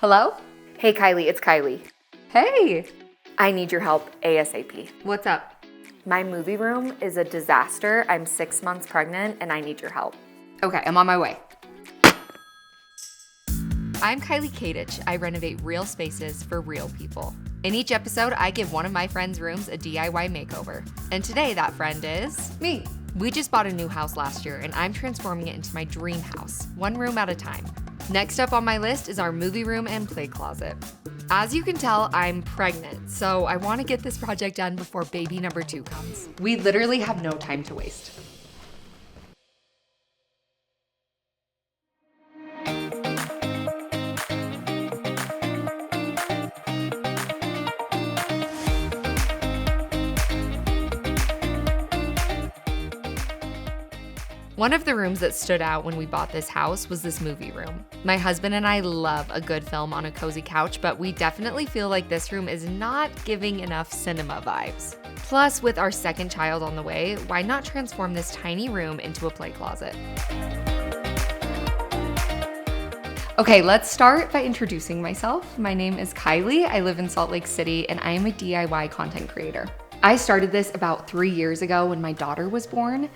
Hello? Hey Kylie, it's Kylie. Hey! I need your help ASAP. What's up? My movie room is a disaster. I'm 6 months pregnant and I need your help. Okay, I'm on my way. I'm Kylie Katich. I renovate real spaces for real people. In each episode, I give one of my friends' rooms a DIY makeover. And today, that friend is Me. We just bought a new house last year, and I'm transforming it into my dream house, one room at a time. Next up on my list is our movie room and play closet. As you can tell, I'm pregnant, so I want to get this project done before baby number 2 comes. We literally have no time to waste. One of the rooms that stood out when we bought this house was this movie room. My husband and I love a good film on a cozy couch, but we definitely feel like this room is not giving enough cinema vibes. Plus, with our second child on the way, why not transform this tiny room into a play closet? Okay, let's start by introducing myself. My name is Kylie. I live in Salt Lake City, and I am a DIY content creator. I started this about 3 years ago when my daughter was born.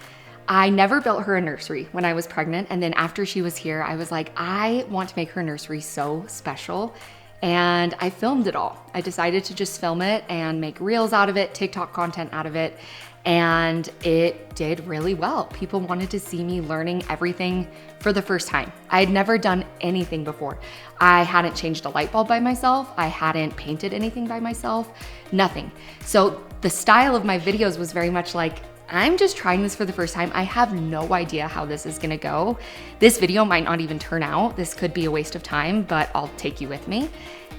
I never built her a nursery when I was pregnant, and then after she was here, I was like, I want to make her nursery so special, and I filmed it all. I decided to just film it and make reels out of it, TikTok content out of it, and it did really well. People wanted to see me learning everything for the first time. I had never done anything before. I hadn't changed a light bulb by myself. I hadn't painted anything by myself, nothing. So the style of my videos was very much like, I'm just trying this for the first time. I have no idea how this is gonna go. This video might not even turn out. This could be a waste of time, but I'll take you with me.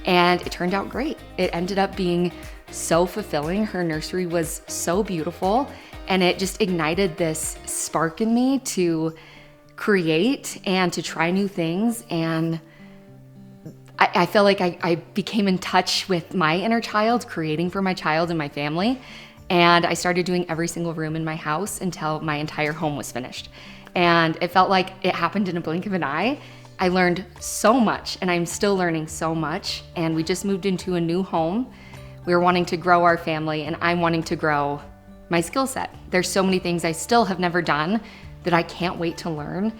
And it turned out great. It ended up being so fulfilling. Her nursery was so beautiful, and it just ignited this spark in me to create and to try new things. And I feel like I became in touch with my inner child, creating for my child and my family. And I started doing every single room in my house until my entire home was finished. And it felt like it happened in a blink of an eye. I learned so much, and I'm still learning so much. And we just moved into a new home. We were wanting to grow our family, and I'm wanting to grow my skill set. There's so many things I still have never done that I can't wait to learn.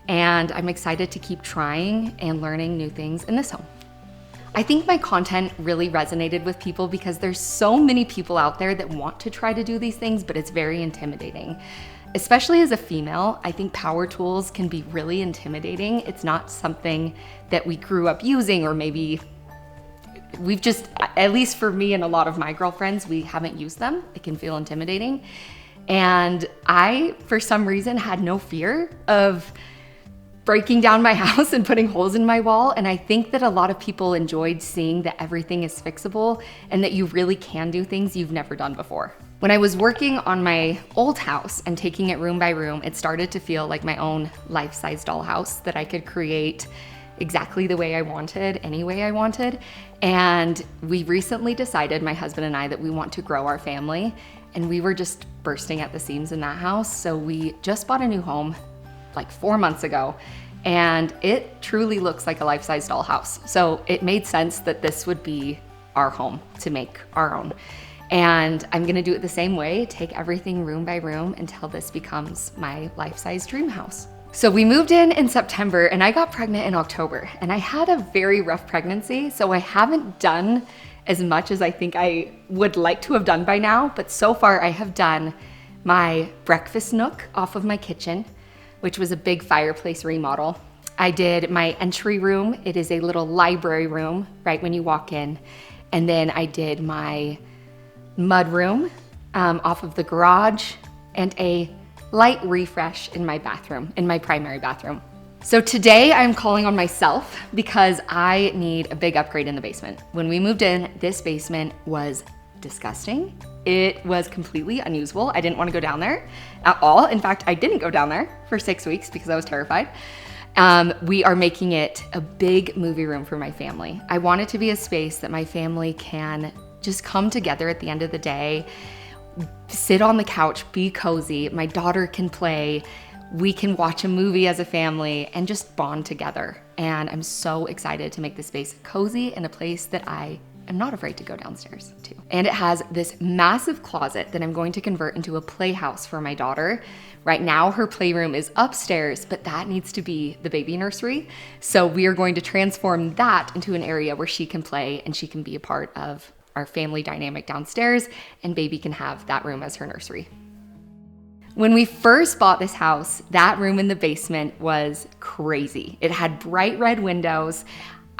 And I'm excited to keep trying and learning new things in this home. I think my content really resonated with people because there's so many people out there that want to try to do these things, but it's very intimidating. Especially as a female, I think power tools can be really intimidating. It's not something that we grew up using, or maybe we've just, at least for me and a lot of my girlfriends, we haven't used them. It can feel intimidating. And I, for some reason, had no fear of breaking down my house and putting holes in my wall. And I think that a lot of people enjoyed seeing that everything is fixable and that you really can do things you've never done before. When I was working on my old house and taking it room by room, it started to feel like my own life-size dollhouse that I could create exactly the way I wanted, any way I wanted. And we recently decided, my husband and I, that we want to grow our family. And we were just bursting at the seams in that house. So we just bought a new home like 4 months ago, and it truly looks like a life-size dollhouse. So it made sense that this would be our home to make our own. And I'm gonna do it the same way, take everything room by room until this becomes my life-size dream house. So we moved in September, and I got pregnant in October, and I had a very rough pregnancy, so I haven't done as much as I think I would like to have done by now, but so far I have done my breakfast nook off of my kitchen, which was a big fireplace remodel. I did my entry room. It is a little library room right when you walk in. And then I did my mud room off of the garage, and a light refresh in my bathroom, in my primary bathroom. So today I'm calling on myself because I need a big upgrade in the basement. When we moved in, this basement was disgusting. It was completely unusable. I didn't want to go down there at all. In fact, I didn't go down there for 6 weeks because I was terrified. We are making it a big movie room for my family. I want it to be a space that my family can just come together at the end of the day, sit on the couch, be cozy. My daughter can play. We can watch a movie as a family and just bond together. and I'm so excited to make this space cozy and a place that I am not afraid to go downstairs to. And it has this massive closet that I'm going to convert into a playhouse for my daughter. Right now, her playroom is upstairs, but that needs to be the baby nursery. So we are going to transform that into an area where she can play and she can be a part of our family dynamic downstairs, and baby can have that room as her nursery. When we first bought this house, that room in the basement was crazy. It had bright red windows.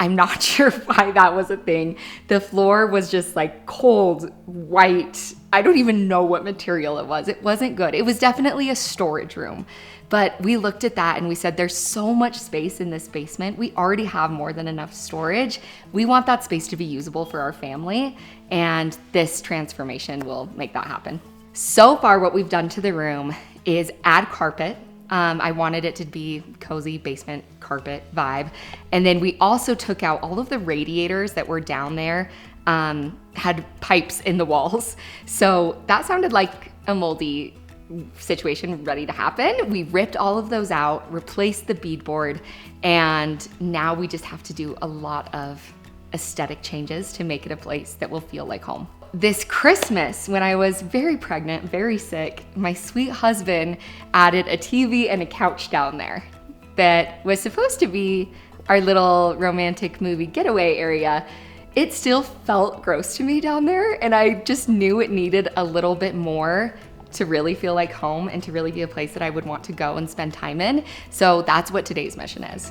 I'm not sure why that was a thing. The floor was just like cold, white. I don't even know what material it was. It wasn't good. It was definitely a storage room. But we looked at that and we said, there's so much space in this basement. We already have more than enough storage. We want that space to be usable for our family. And this transformation will make that happen. So far, what we've done to the room is add carpet. I wanted it to be cozy basement carpet vibe. And then we also took out all of the radiators that were down there, had pipes in the walls. So that sounded like a moldy situation ready to happen. We ripped all of those out, replaced the beadboard, and now we just have to do a lot of aesthetic changes to make it a place that will feel like home. This Christmas, when I was very pregnant, very sick, my sweet husband added a TV and a couch down there that was supposed to be our little romantic movie getaway area. It still felt gross to me down there, and I just knew it needed a little bit more to really feel like home and to really be a place that I would want to go and spend time in. So that's what today's mission is.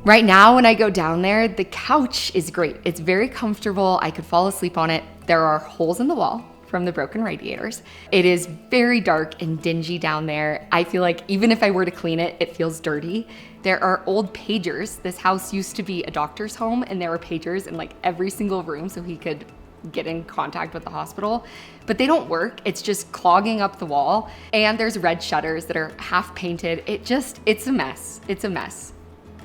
Right now, when I go down there, the couch is great. It's very comfortable. I could fall asleep on it. There are holes in the wall from the broken radiators. It is very dark and dingy down there. I feel like even if I were to clean it, it feels dirty. There are old pagers. This house used to be a doctor's home, and there were pagers in like every single room so he could get in contact with the hospital, but they don't work. It's just clogging up the wall. And there's red shutters that are half painted. It's a mess. It's a mess.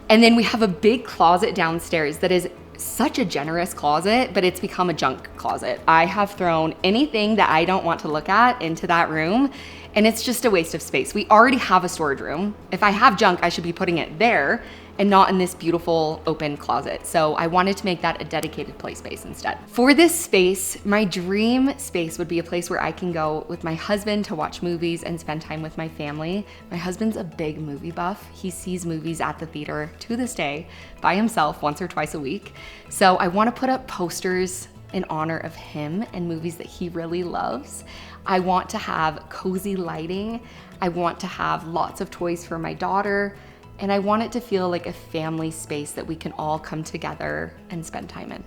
And then we have a big closet downstairs that is such a generous closet, but it's become a junk closet. I have thrown anything that I don't want to look at into that room, and it's just a waste of space. We already have a storage room. If I have junk, I should be putting it there and not in this beautiful open closet. So I wanted to make that a dedicated play space instead. For this space, my dream space would be a place where I can go with my husband to watch movies and spend time with my family. My husband's a big movie buff. He sees movies at the theater to this day by himself once or twice a week. So I want to put up posters in honor of him and movies that he really loves. I want to have cozy lighting. I want to have lots of toys for my daughter. And I want it to feel like a family space that we can all come together and spend time in.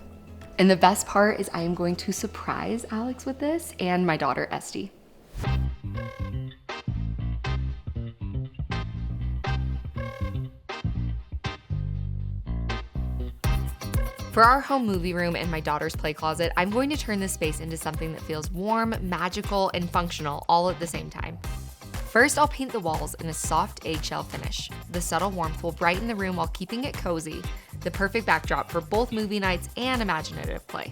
And the best part is I am going to surprise Alex with this and my daughter, Esty. For our home movie room and my daughter's play closet, I'm going to turn this space into something that feels warm, magical, and functional all at the same time. First, I'll paint the walls in a soft eggshell finish. The subtle warmth will brighten the room while keeping it cozy, the perfect backdrop for both movie nights and imaginative play.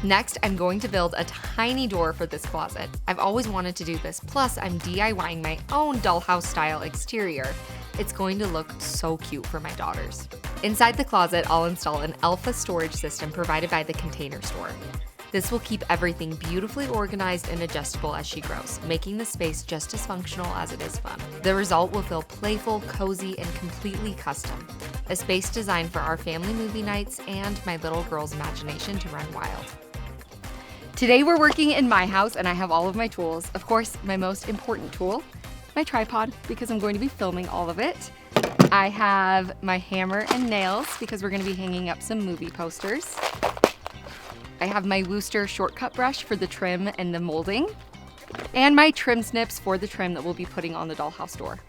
Next, I'm going to build a tiny door for this closet. I've always wanted to do this, plus I'm DIYing my own dollhouse style exterior. It's going to look so cute for my daughters. Inside the closet, I'll install an Alpha storage system provided by the Container Store. This will keep everything beautifully organized and adjustable as she grows, making the space just as functional as it is fun. The result will feel playful, cozy, and completely custom. A space designed for our family movie nights and my little girl's imagination to run wild. Today we're working in my house and I have all of my tools. Of course, my most important tool, my tripod, because I'm going to be filming all of it. I have my hammer and nails because we're going to be hanging up some movie posters. I have my Wooster shortcut brush for the trim and the molding, and my trim snips for the trim that we'll be putting on the dollhouse door.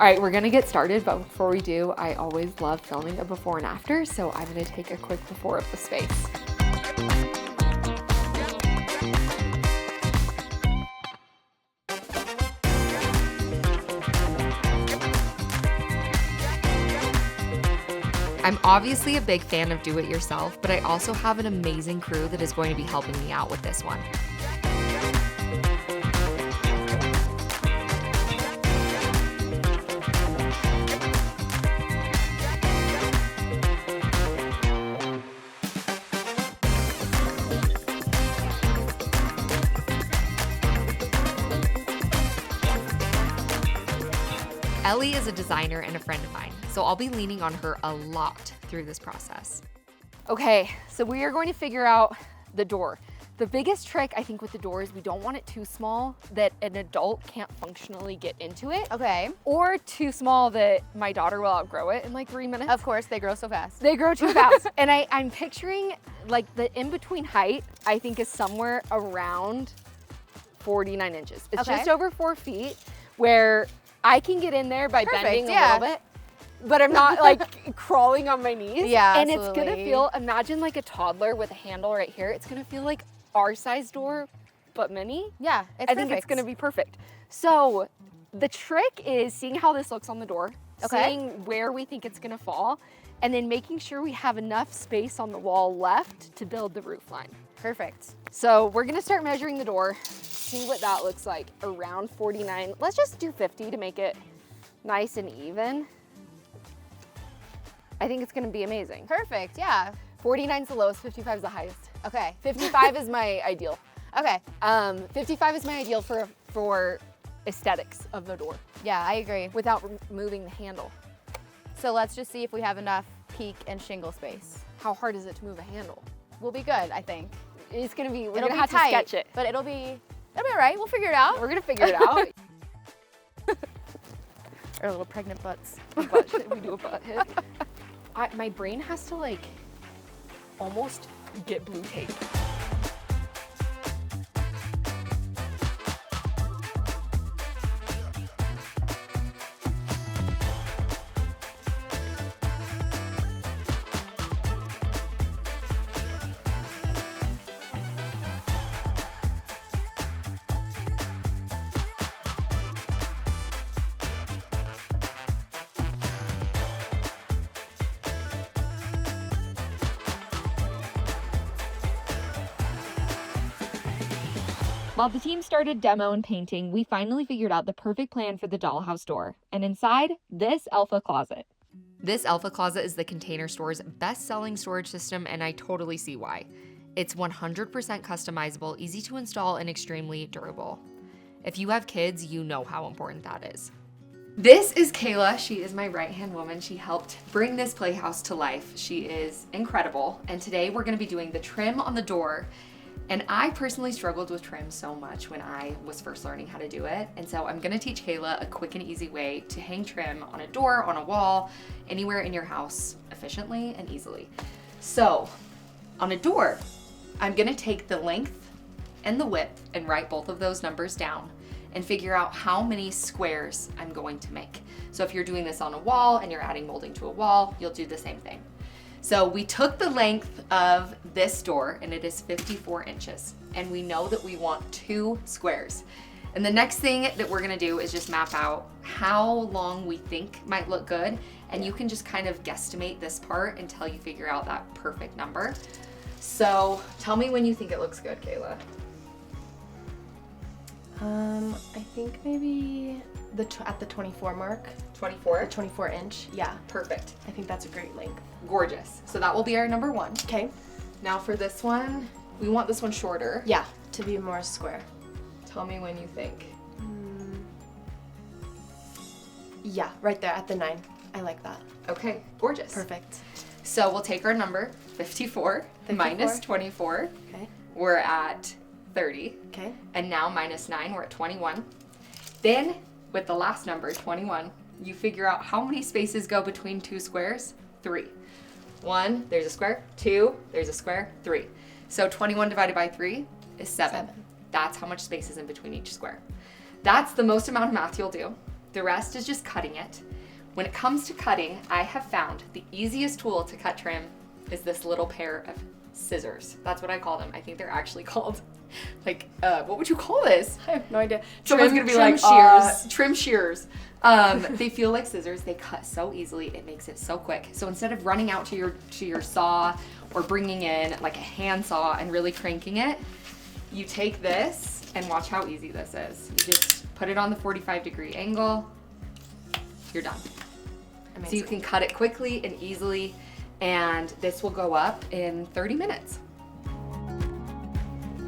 All right, we're gonna get started, but before we do, I always love filming a before and after, so I'm gonna take a quick before of the space. I'm obviously a big fan of do-it-yourself, but I also have an amazing crew that is going to be helping me out with this one. Ellie is a designer and a friend of mine, so I'll be leaning on her a lot through this process. Okay, so we are going to figure out the door. The biggest trick, I think, with the door is we don't want it too small that an adult can't functionally get into it. Okay. Or too small that my daughter will outgrow it in like 3 minutes. Of course, they grow so fast. They grow too fast. And I'm picturing like the in-between height, I think, is somewhere around 49 inches. It's Okay. just over 4 feet, where I can get in there by Perfect, bending yeah. a little bit, but I'm not like crawling on my knees. Yeah, And it's gonna absolutely. feel, imagine like a toddler with a handle right here. It's gonna feel like our size door, but mini. Yeah, it's I think it's gonna be perfect. So the trick is seeing how this looks on the door, Okay. seeing where we think it's gonna fall, and then making sure we have enough space on the wall left to build the roof line. perfect. So we're gonna start measuring the door, see what that looks like, around 49. Let's just do 50 to make it nice and even. I think it's gonna be amazing. Perfect, yeah. 49 is the lowest, 55 is the highest. Okay, 55 is my ideal. okay. 55 is my ideal for aesthetics of the door Yeah, I agree. without removing the handle. So let's just see if we have enough peak and shingle space. How hard is it to move a handle? We'll be good, I think. It's gonna be, we're It'll gonna be have tight, to sketch it. but it'll be all right. We'll figure it out. We're gonna figure it out. Our little pregnant butts. Butt hit, we do a butt hit. My brain has to like almost get blue tape. While the team started demo and painting, we finally figured out the perfect plan for the dollhouse door. And inside, this Alpha closet. This Alpha closet is the Container Store's best-selling storage system, and I totally see why. It's 100% customizable, easy to install, and extremely durable. If you have kids, you know how important that is. This is Kayla. She is my right-hand woman. She helped bring this playhouse to life. She is incredible. And today we're gonna be doing the trim on the door. And I personally struggled with trim so much when I was first learning how to do it. And so I'm gonna teach Kayla a quick and easy way to hang trim on a door, on a wall, anywhere in your house efficiently and easily. So on a door, I'm gonna take the length and the width and write both of those numbers down and figure out how many squares I'm going to make. So if you're doing this on a wall and you're adding molding to a wall, you'll do the same thing. So we took the length of this door, and it is 54 inches. And we know that we want 2 squares. And the next thing that we're gonna do is just map out how long we think might look good. And you can just kind of guesstimate this part until you figure out that perfect number. So tell me when you think it looks good, Kayla. I think maybe at the 24 mark, 24? or 24 inch. Yeah, Perfect. I think that's a great length. Gorgeous. So that will be our number 1. Okay. Now for this one, we want this one shorter. Yeah, to be more square. Tell me when you think. Yeah, right there at the 9. I like that. Okay, gorgeous. Perfect. So we'll take our number, 54, 54. minus 24. Okay. We're at 30. Okay. And now minus 9, we're at 21. Then, with the last number, 21, you figure out how many spaces go between 2 squares. 3. 1, there's a square. 2, there's a square. 3. So 21 divided by 3 is 7. That's how much space is in between each square. That's the most amount of math you'll do. The rest is just cutting it. When it comes to cutting, I have found the easiest tool to cut trim is this little pair of scissors. That's what I call them. I think they're actually called, like, what would you call this? I have no idea. Someone's gonna be like, shears. trim shears. They feel like scissors. They cut so easily. It makes it so quick. So instead of running out to your saw or bringing in like a hand saw and really cranking it, you take this and watch how easy this is. You just put it on the 45-degree angle. You're done. Amazing. So you can cut it quickly and easily, and this will go up in 30 minutes.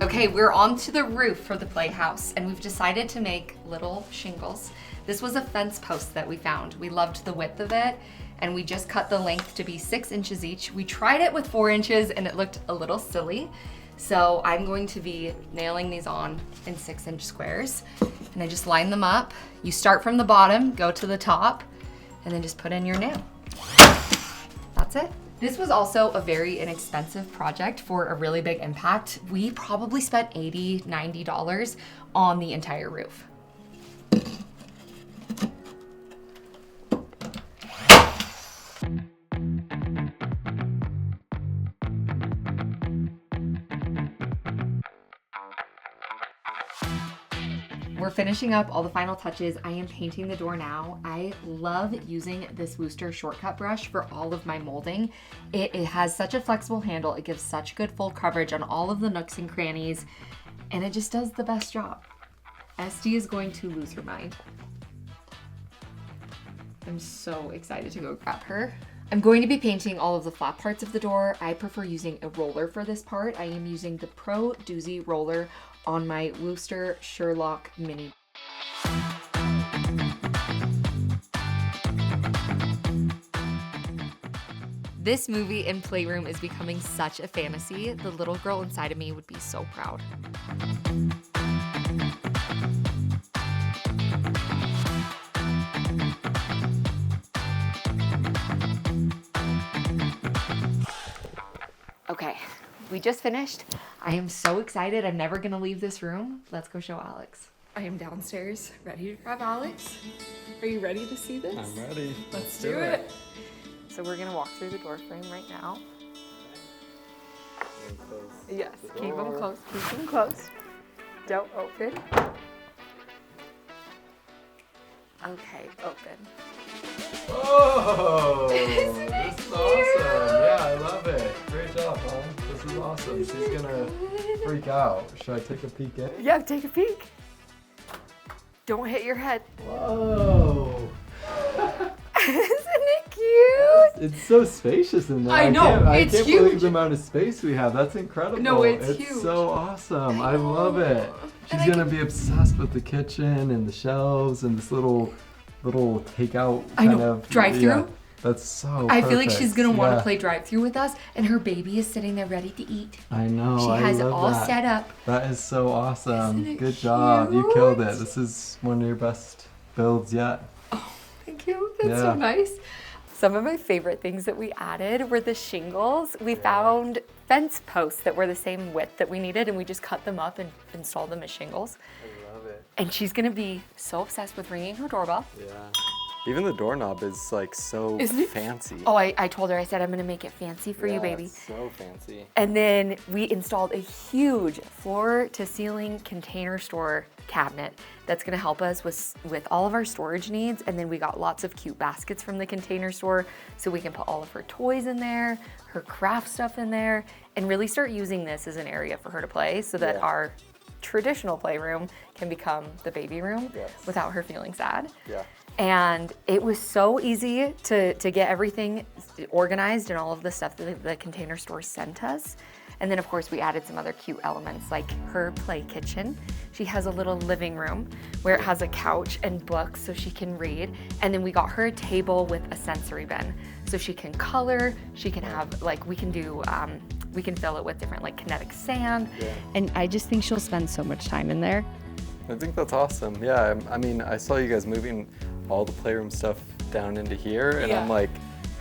Okay, we're on to the roof for the playhouse, and we've decided to make little shingles. This was a fence post that we found. We loved the width of it, and we just cut the length to be 6 inches each. We tried it with 4 inches, and it looked a little silly. So I'm going to be nailing these on in 6-inch squares, and I just line them up. You start from the bottom, go to the top, and then just put in your nail. That's it. This was also a very inexpensive project for a really big impact. We probably spent $80, $90 on the entire roof. We're finishing up all the final touches. I am painting the door now. I love using this Wooster shortcut brush for all of my molding. It has such a flexible handle. It gives such good full coverage on all of the nooks and crannies, and it just does the best job. Esty is going to lose her mind. I'm so excited to go grab her. I'm going to be painting all of the flat parts of the door. I prefer using a roller for this part. I am using the Pro Doozy roller on my Wooster Sherlock Mini. This movie and playroom is becoming such a fantasy. The little girl inside of me would be so proud. Okay, we just finished. I am so excited. I'm never gonna leave this room. Let's go show Alex. I am downstairs, ready to grab Alex. Are you ready to see this? I'm ready. Let's do it. So we're gonna walk through the door frame right now. Yes, keep them close, keep them close. Don't open. Okay, open. Oh, this is awesome. Yeah, I love it. Great job, Mom. This is awesome. She's gonna freak out. Should I take a peek in? Yeah, take a peek. Don't hit your head. Whoa. Isn't it cute? It's so spacious in there. I know, I it's can't huge. believe the amount of space we have. That's incredible. No, it's huge. So awesome. I love it. She's And gonna be obsessed with the kitchen and the shelves and this little takeout I kind know, of drive-through. Yeah, that's so I feel like perfect. she's gonna want to Yeah. play drive-through with us, and her baby is sitting there ready to eat. I know. She I has it love all that. set up. That is so awesome. Isn't it Good job. You killed it. cute? This is one of your best builds yet. Thank you. That's Yeah. so nice. Some of my favorite things that we added were the shingles. We found fence posts that were the same width that we needed, and we just cut them up and installed them as shingles. I love it. And she's gonna be so obsessed with ringing her doorbell. Yeah. Even the doorknob is like so Isn't it? fancy. Oh, I told her, I said, I'm gonna make it fancy for you, baby. It's so fancy. And then we installed a huge floor to ceiling container store cabinet that's gonna help us with all of our storage needs. And then we got lots of cute baskets from the container store so we can put all of her toys in there, her craft stuff in there, and really start using this as an area for her to play so that Yeah. our traditional playroom can become the baby room Yes. without her feeling sad. Yeah. And it was so easy to get everything organized and all of the stuff that the container store sent us. And then of course we added some other cute elements like her play kitchen. She has a little living room where it has a couch and books so she can read. And then we got her a table with a sensory bin so she can color, she can have like, we can fill it with different like kinetic sand. Yeah. And I just think she'll spend so much time in there. I think that's awesome. Yeah, I mean, I saw you guys moving all the playroom stuff down into here, and Yeah. I'm like,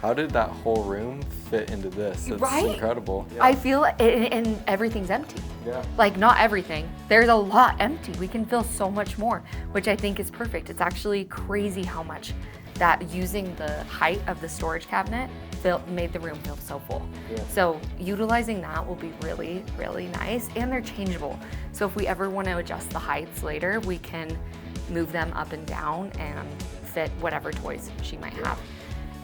how did that whole room fit into this? It's Right? incredible. Yeah. I feel and everything's empty. Yeah. Like not everything. There's a lot empty. We can fill so much more, which I think is perfect. It's actually crazy how much that using the height of the storage cabinet made the room feel so full. Yeah. So utilizing that will be really, really nice, and they're changeable. So if we ever want to adjust the heights later, we can move them up and down and fit whatever toys she might have.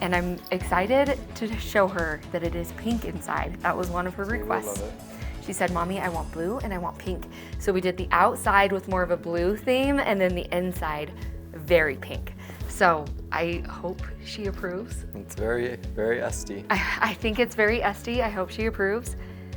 And I'm excited to show her that it is pink inside. That was one of her requests. love it. She said, Mommy, I want blue and I want pink. So we did the outside with more of a blue theme, and then the inside very pink. So I hope she approves. It's very, very Esty. I think it's very Esty. I hope she approves.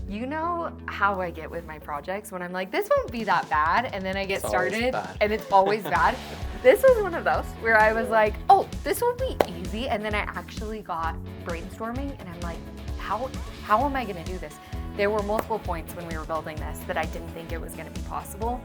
You know how I get with my projects when I'm like, this won't be that bad, and then I get It's always started bad. and it's always bad. This was one of those where I was like, oh, this will be easy, and then I actually got brainstorming and I'm like, how am I gonna do this? There were multiple points when we were building this that I didn't think it was gonna be possible.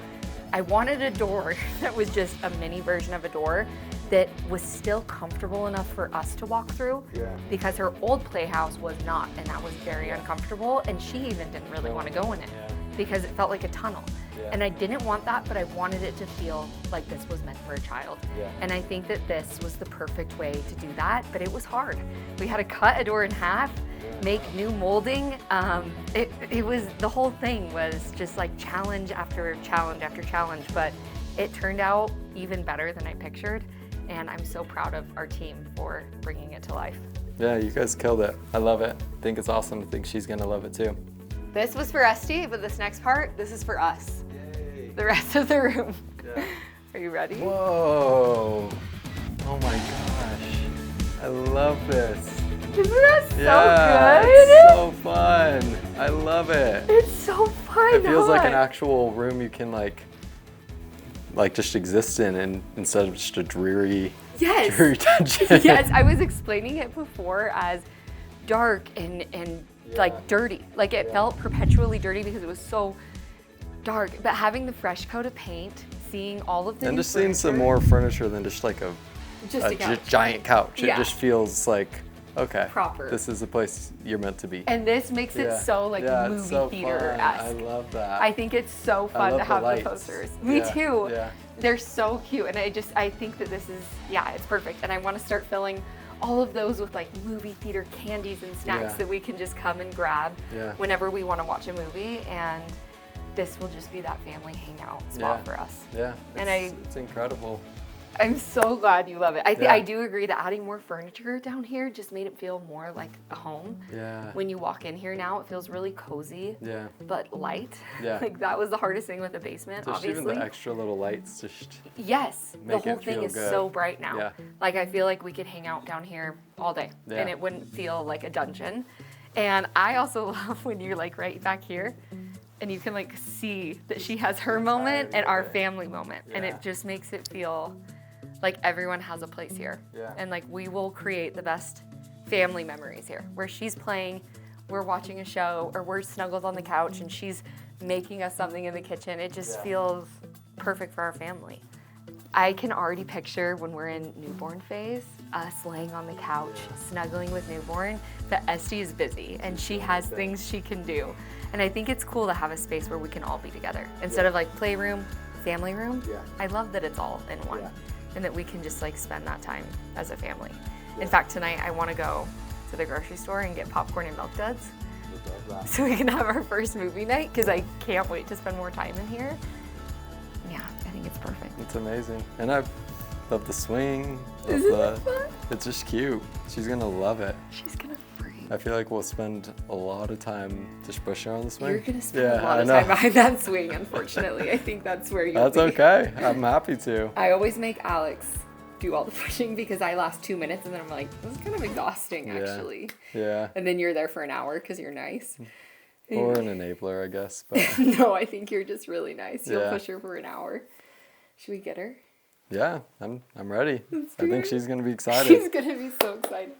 I wanted a door that was just a mini version of a door that was still comfortable enough for us to walk through, because her old playhouse was not, and that was very uncomfortable, and she even didn't really want to go in it because it felt like a tunnel. And I didn't want that, but I wanted it to feel like this was meant for a child. And I think that this was the perfect way to do that, but it was hard. We had to cut a door in half, make new molding. It was, the whole thing was just like challenge after challenge after challenge, but it turned out even better than I pictured. And I'm so proud of our team for bringing it to life. Yeah, you guys killed it. I love it. I think it's awesome. I think she's gonna love it too. This was for Esty, but this next part, this is for us. Yay. The rest of the room. Yeah. Are you ready? Whoa. Oh my gosh. I love this. Isn't that so Yeah, good? it's so fun. I love it. It's so fun. It feels like an huh? actual room you can like just exist in, and instead of just a dreary dungeon. Yes, I was explaining it before as dark and like dirty. Like it felt perpetually dirty because it was so dark. But having the fresh coat of paint, seeing all of the And new just seeing some furniture, more furniture than just like a couch. giant couch. Yeah. It just feels like, okay, Proper. this is the place you're meant to be. And this makes it so like it's movie so theater-esque. fun. I love that. I think it's so fun love to the have the lights. posters. Me Yeah, too. yeah. They're so cute, and I think that this is, it's perfect. And I want to start filling all of those with like movie theater candies and snacks that we can just come and grab whenever we want to watch a movie. And this will just be that family hangout spot for us. Yeah, And it's incredible. I'm so glad you love it. I do agree that adding more furniture down here just made it feel more like a home. Yeah. When you walk in here now, it feels really cozy, but light. Yeah. Like that was the hardest thing with the basement, Just obviously. even the extra little lights just Yes, the make whole it thing feel is good. so bright now. Yeah. Like I feel like we could hang out down here all day Yeah. and it wouldn't feel like a dungeon. And I also love when you're like right back here and you can like see that she has her moment and our family moment. And it just makes it feel like everyone has a place here. Yeah. And like we will create the best family memories here where she's playing, we're watching a show, or we're snuggled on the couch and she's making us something in the kitchen. It just feels perfect for our family. I can already picture when we're in newborn phase, us laying on the couch, snuggling with newborn, but Esty is busy and she has things she can do. And I think it's cool to have a space where we can all be together. Instead of like playroom, family room, I love that it's all in one. And that we can just like spend that time as a family. In fact, tonight I want to go to the grocery store and get popcorn and milk duds so we can have our first movie night because I can't wait to spend more time in here. Yeah, I think it's perfect. It's amazing. And I love the swing. Isn't it fun? It's just cute. She's gonna love it. She's gonna freak. I feel like we'll spend a lot of time just pushing her on the swing. You're gonna spend a lot of time behind that swing, unfortunately. I think that's where you'll That's be. okay. I'm happy to. I always make Alex do all the pushing because I last 2 minutes and then I'm like, this is kind of exhausting actually. Yeah. And then you're there for an hour because you're nice. Or an enabler, I guess. But No, I think you're just really nice. You'll Yeah. push her for an hour. Should we get her? yeah, I'm ready. Let's I do think it. she's gonna be excited. She's gonna be so excited.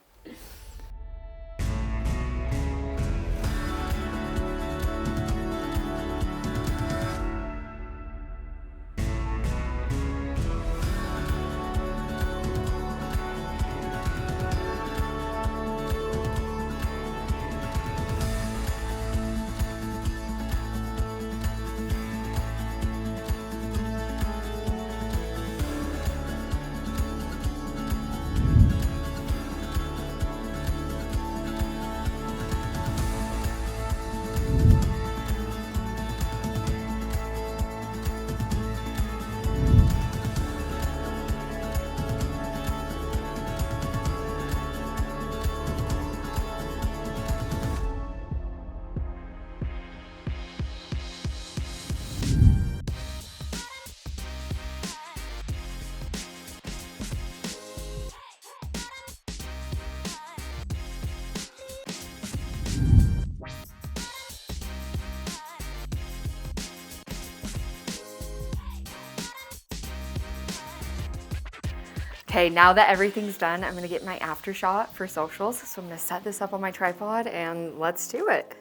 Okay, now that everything's done, I'm gonna get my after shot for socials. So I'm gonna set this up on my tripod and let's do it.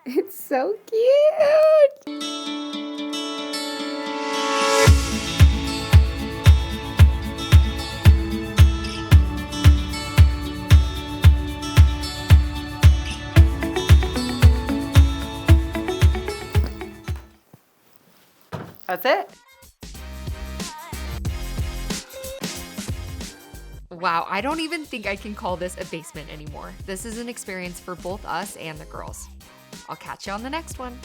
It's so cute. That's it. Wow, I don't even think I can call this a basement anymore. This is an experience for both us and the girls. I'll catch you on the next one.